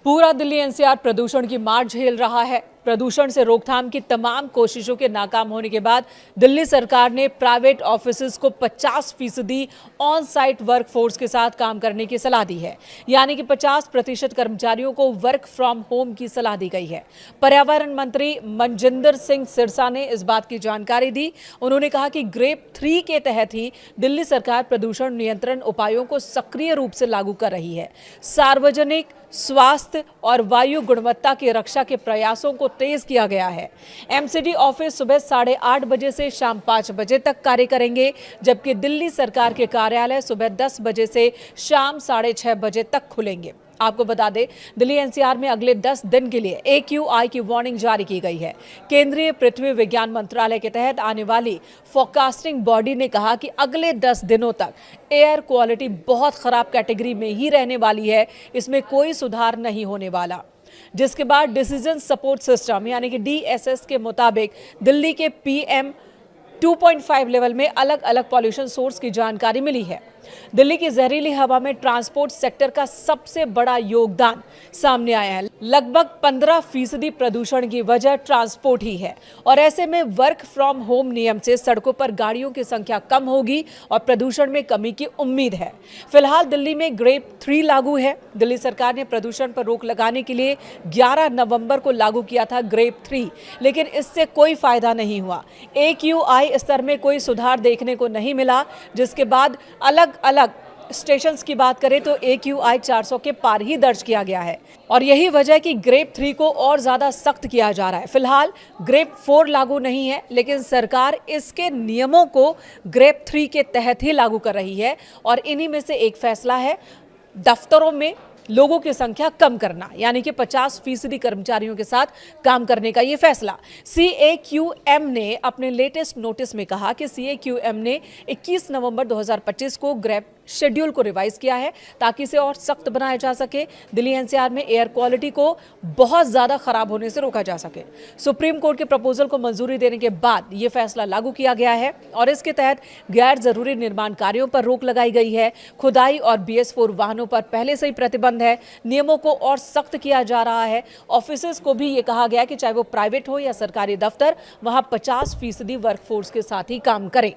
पूरा दिल्ली एनसीआर प्रदूषण की मार झेल रहा है। प्रदूषण से रोकथाम की तमाम कोशिशों के नाकाम होने के बाद दिल्ली सरकार ने प्राइवेट ऑफिसेज को 50% ऑन साइट वर्क फोर्स के साथ काम करने की सलाह दी है। यानी कि 50% कर्मचारियों को वर्क फ्रॉम होम की सलाह दी गई है। पर्यावरण मंत्री मनजिंदर सिंह सिरसा ने इस बात की जानकारी दी। उन्होंने कहा कि ग्रेप 3 के तहत ही दिल्ली सरकार प्रदूषण नियंत्रण उपायों को सक्रिय रूप से लागू कर रही है। सार्वजनिक स्वास्थ्य और वायु गुणवत्ता की रक्षा के प्रयासों को तेज किया गया है। एमसीडी ऑफिस सुबह 8:30 बजे से शाम 5 बजे तक कार्य करेंगे, जबकि दिल्ली सरकार के कार्यालय सुबह 10 बजे से शाम 6:30 बजे तक खुलेंगे। आपको बता दें, दिल्ली एनसीआर में अगले 10 दिन के लिए AQI की वार्निंग जारी की गई है। केंद्रीय पृथ्वी विज्ञान मंत्रालय के तहत आने वाली फोरकास्टिंग बॉडी ने कहा कि अगले 10 दिनों तक एयर क्वालिटी बहुत खराब कैटेगरी में ही रहने वाली है, इसमें कोई सुधार नहीं होने वाला। जिसके बाद डिसीजन सपोर्ट सिस्टम यानी कि DSS के मुताबिक दिल्ली के PM 2.5 लेवल में अलग अलग पॉल्यूशन सोर्स की जानकारी मिली है। दिल्ली की जहरीली हवा में ट्रांसपोर्ट सेक्टर का सबसे बड़ा योगदान सामने आया है। लगभग 15% प्रदूषण की वजह ट्रांसपोर्ट ही है और ऐसे में वर्क फ्रॉम होम नियम से सड़कों पर गाड़ियों की संख्या कम होगी और प्रदूषण में कमी की उम्मीद है। फिलहाल दिल्ली में ग्रेप 3 लागू है। दिल्ली सरकार ने प्रदूषण पर रोक लगाने के लिए 11 नवंबर को लागू किया था ग्रेप 3, लेकिन इससे कोई फायदा नहीं हुआ। AQI स्तर में कोई सुधार देखने को नहीं मिला, जिसके बाद अलग स्टेशंस की बात करें तो AQI 400 के पार ही दर्ज किया गया है और यही वजह है कि ग्रेप 3 को और ज्यादा सख्त किया जा रहा है। फिलहाल ग्रेप 4 लागू नहीं है, लेकिन सरकार इसके नियमों को ग्रेप 3 के तहत ही लागू कर रही है और इन्हीं में से एक फैसला है दफ्तरों में लोगों की संख्या कम करना, यानी कि 50% कर्मचारियों के साथ काम करने का ये फैसला। CAQM ने अपने लेटेस्ट नोटिस में कहा कि CAQM ने 21 नवंबर 2025 को ग्रेप शेड्यूल को रिवाइज किया है ताकि इसे और सख्त बनाया जा सके। दिल्ली एनसीआर में एयर क्वालिटी को बहुत ज्यादा खराब होने से रोका जा सके। सुप्रीम कोर्ट के प्रपोजल को मंजूरी देने के बाद यह फैसला लागू किया गया है और इसके तहत गैर जरूरी निर्माण कार्यों पर रोक लगाई गई है। खुदाई और BS4 वाहनों पर पहले से ही प्रतिबंध है। नियमों को और सख्त किया जा रहा है। ऑफिसेज को भी ये कहा गया कि चाहे वो प्राइवेट हो या सरकारी दफ्तर, वहां 50% वर्कफोर्स के साथ ही काम करें।